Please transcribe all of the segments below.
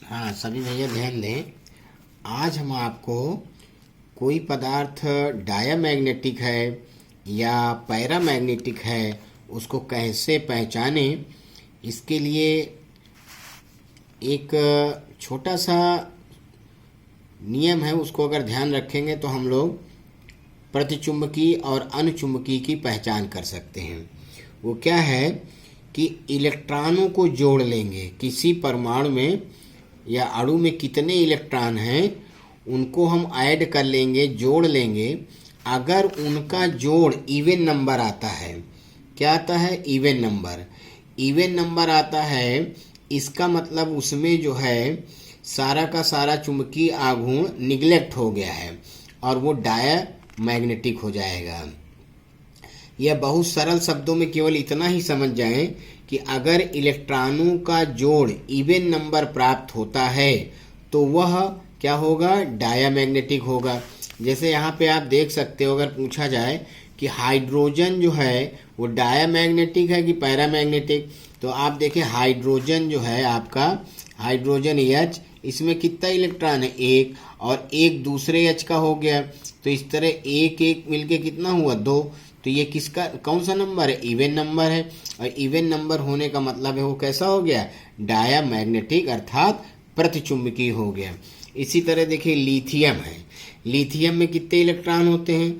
हाँ सभी भैया ध्यान दें। आज हम आपको कोई पदार्थ डायामैग्नेटिक है या पैरामैग्नेटिक है उसको कैसे पहचानें, इसके लिए एक छोटा सा नियम है, उसको अगर ध्यान रखेंगे तो हम लोग प्रतिचुंबकी और अनुचुंबकी की पहचान कर सकते हैं। वो क्या है कि इलेक्ट्रॉनों को जोड़ लेंगे। किसी परमाणु में या अणु में कितने इलेक्ट्रॉन हैं उनको हम ऐड कर लेंगे, जोड़ लेंगे। अगर उनका जोड़ इवन नंबर आता है, क्या आता है? Even number. इवन नंबर आता है, इसका मतलब उसमें जो है सारा का सारा चुंबकीय आघूर्ण निगलेक्ट हो गया है और वो डायामैग्नेटिक हो जाएगा। यह बहुत सरल शब्दों में केवल इतना ही समझ जाएं कि अगर इलेक्ट्रॉनों का जोड़ इवन नंबर प्राप्त होता है तो वह क्या होगा? डायामैग्नेटिक होगा। जैसे यहाँ पे आप देख सकते हो, अगर पूछा जाए कि हाइड्रोजन जो है वो डायामैग्नेटिक है कि पैरामैग्नेटिक, तो आप देखें हाइड्रोजन जो है आपका, हाइड्रोजन H, इसमें कितना इलेक्ट्रॉन है? एक, और एक दूसरे H का हो गया, तो इस तरह एक एक मिलके कितना हुआ? दो। तो ये किसका, कौन सा नंबर है? इवन नंबर है। और इवन नंबर होने का मतलब है वो कैसा हो गया? डायामैग्नेटिक अर्थात प्रतिचुंबकीय हो गया। इसी तरह देखिए लिथियम है। लिथियम में कितने इलेक्ट्रॉन होते हैं?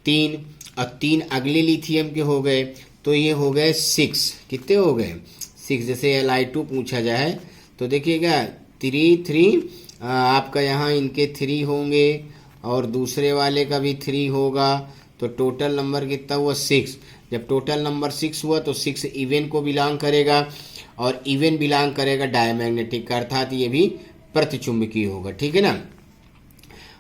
3, और 3 अगले लिथियम के हो गए, तो ये हो गए 6। कितने हो गए? 6। जैसे Li2 पूछा जाए तो देखिएगा 3 आपका यहाँ इनके 3 होंगे और दूसरे वाले का भी 3 होगा, तो टोटल नंबर कितना हुआ? 6। जब टोटल नंबर 6 हुआ तो 6 इवन को बिलोंग करेगा और इवन बिलोंग करेगा डायमैग्नेटिक का, अर्थात ये भी प्रतिचुंबकीय होगा। ठीक है ना।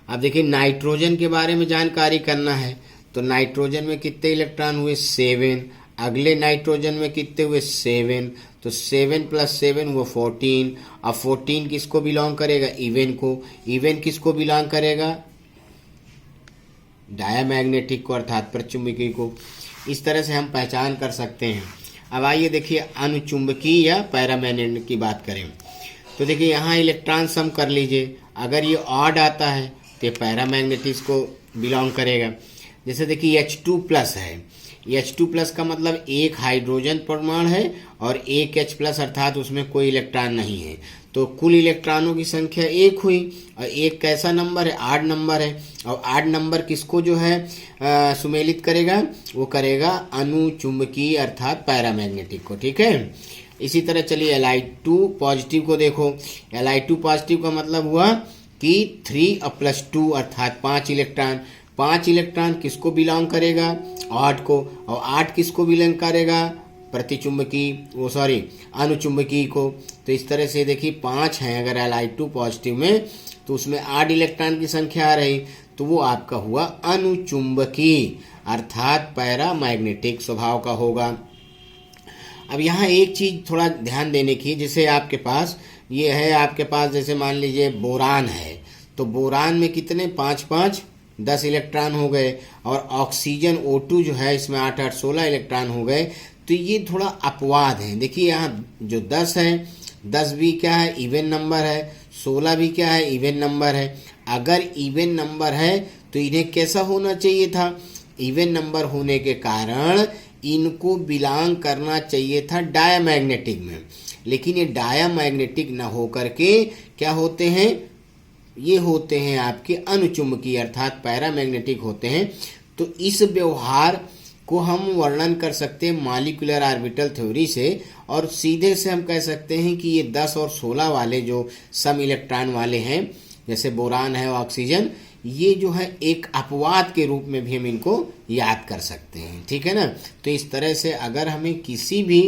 अब देखिए नाइट्रोजन के बारे में जानकारी करना है, तो नाइट्रोजन में कितने इलेक्ट्रॉन हुए? 7। अगले नाइट्रोजन में कितने हुए? 7। तो 7 + 7 हुआ 14। अब 14 किसको बिलोंग करेगा? इवन को। इवन किसको बिलोंग करेगा? डायामैग्नेटिक को, अर्थात प्रतिचुंबकीय को। इस तरह से हम पहचान कर सकते हैं। अब आइए देखिए अनुचुंबकीय या पैरामैग्नेटिक की बात करें, तो देखिए यहाँ इलेक्ट्रॉन सम कर लीजिए। अगर ये ऑड आता है तो ये पैरामैग्नेटिक को बिलोंग करेगा। जैसे देखिए H2+ है। H2+ का मतलब एक हाइड्रोजन परमाणु है और एक H+, अर्थात उसमें कोई इलेक्ट्रॉन नहीं है, तो कुल इलेक्ट्रॉनों की संख्या 1 हुई। और एक कैसा नंबर है? ऑड नंबर है। और ऑड नंबर किसको जो है सुमेलित करेगा? वो करेगा अनुचुंबकीय अर्थात पैरामैग्नेटिक को। ठीक है। इसी तरह चलिए Li2 पॉजिटिव को देखो। Li2 पॉजिटिव का मतलब हुआ कि 3 + 2 अर्थात 5 इलेक्ट्रॉन। 5 इलेक्ट्रॉन किसको बिलोंग करेगा? 8 को। और 8 किसको बिलोंग करेगा? प्रतिचुंबकीय, वो सॉरी अनुचुंबकीय को। तो इस तरह से देखिए 5 हैं अगर Li2 पॉजिटिव में, तो उसमें 8 इलेक्ट्रॉन की संख्या आ रही, तो वो आपका हुआ अनुचुंबकीय अर्थात पैरामैग्नेटिक स्वभाव का होगा। अब यहाँ एक चीज़ थोड़ा ध्यान देने की, जैसे आपके पास ये है, आपके पास जैसे मान लीजिए बोरान है, तो बोरान में कितने? 5 10 इलेक्ट्रॉन हो गए। और ऑक्सीजन O2 जो है, इसमें 8 16 इलेक्ट्रॉन हो गए। तो ये थोड़ा अपवाद है। देखिए यहाँ जो 10 है, 10 भी क्या है? इवन नंबर है। 16 भी क्या है? इवन नंबर है। अगर इवन नंबर है तो इन्हें कैसा होना चाहिए था? इवन नंबर होने के कारण इनको बिलोंग करना चाहिए था डायामैग्नेटिक में, लेकिन ये डायामैग्नेटिक न हो करके क्या होते हैं? ये होते हैं आपके अनुचुंबकीय अर्थात पैरामैग्नेटिक होते हैं। तो इस व्यवहार को हम वर्णन कर सकते हैं मॉलिक्यूलर ऑर्बिटल थ्योरी से, और सीधे से हम कह सकते हैं कि ये 10 और 16 वाले जो सम इलेक्ट्रॉन वाले हैं, जैसे बोरान है, ऑक्सीजन, ये जो है एक अपवाद के रूप में भी हम इनको याद कर सकते हैं। ठीक है ना। तो इस तरह से अगर हमें किसी भी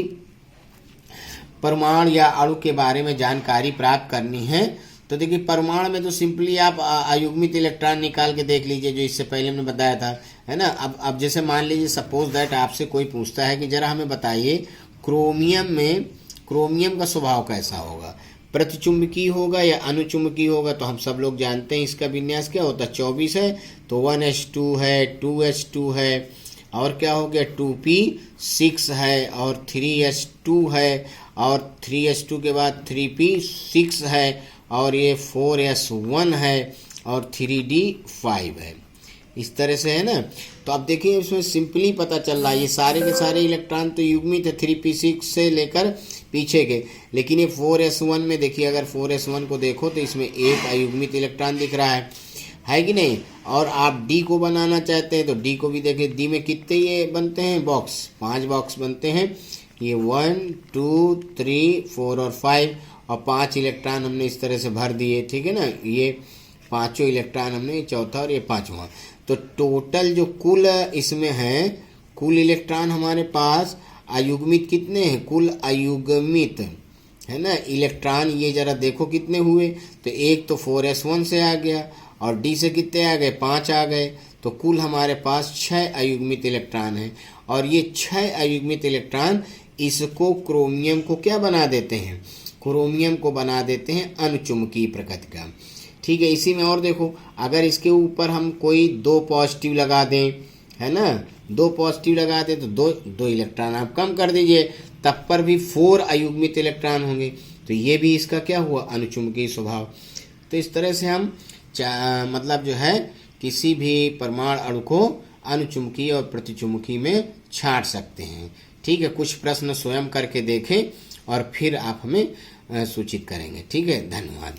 परमाणु या अणु के बारे में जानकारी प्राप्त करनी है, तो देखिए परमाणु में तो सिंपली आप अयुग्मित इलेक्ट्रॉन निकाल के देख लीजिए, जो इससे पहले हमने बताया था, है ना। अब जैसे मान लीजिए सपोज दैट आपसे कोई पूछता है कि जरा हमें बताइए क्रोमियम का स्वभाव कैसा होगा, प्रतिचुंबकीय होगा या अनुचुंबकीय होगा? तो हम सब लोग जानते हैं इसका विन्यास क्या होता है, 24 है, तो 1s2 है, 2s2 है, और क्या हो गया 2p6 है, और 3s2 है, और 3s2 के बाद 3p6 है, और ये 4s1 है और 3d5 है। इस तरह से है ना। तो अब देखिए इसमें सिंपली पता चल रहा है ये सारे के सारे इलेक्ट्रॉन तो युग्मित है 3p6 से लेकर पीछे के, लेकिन ये 4s1 में देखिए, अगर 4s1 को देखो तो इसमें एक अयुग्मित इलेक्ट्रॉन दिख रहा है कि नहीं। और आप डी को बनाना चाहते हैं तो डी को भी देखिए, डी में कितने ये बनते हैं बॉक्स, 5 बॉक्स बनते हैं। ये 1 2 3 4 और 5 और 5 इलेक्ट्रॉन हमने इस तरह से भर दिए, ठीक है ना। ये पांचों इलेक्ट्रॉन हमने, चौथा और ये पांचवा। तो टोटल जो कुल इसमें है, कुल इलेक्ट्रॉन हमारे पास अयुग्मित कितने हैं, कुल अयुग्मित है ना इलेक्ट्रॉन, ये जरा देखो कितने हुए। तो एक तो 4s1 से आ गया और डी से कितने आ गए, 5 आ गए। तो कुल हमारे पास 6 अयुग्मित इलेक्ट्रॉन हैं। और ये 6 अयुग्मित इलेक्ट्रॉन इसको क्रोमियम को क्या बना देते हैं, क्रोमियम को बना देते हैं अनुचुंबकीय प्रकृति का। ठीक है। इसी में और देखो, अगर इसके ऊपर हम कोई 2 पॉजिटिव लगा दें, है ना, 2 पॉजिटिव लगा दें तो दो इलेक्ट्रॉन आप कम कर दीजिए, तब पर भी 4 अयुग्मित इलेक्ट्रॉन होंगे। तो ये भी इसका क्या हुआ, अनुचुंबकीय स्वभाव। तो इस तरह से हम मतलब जो है किसी भी परमाणु अणु को अनुचुंबकीय और प्रतिचुंबकीय में छांट सकते हैं। ठीक है। कुछ प्रश्न स्वयं करके देखें और फिर आप हमें सूचित करेंगे। ठीक है। धन्यवाद।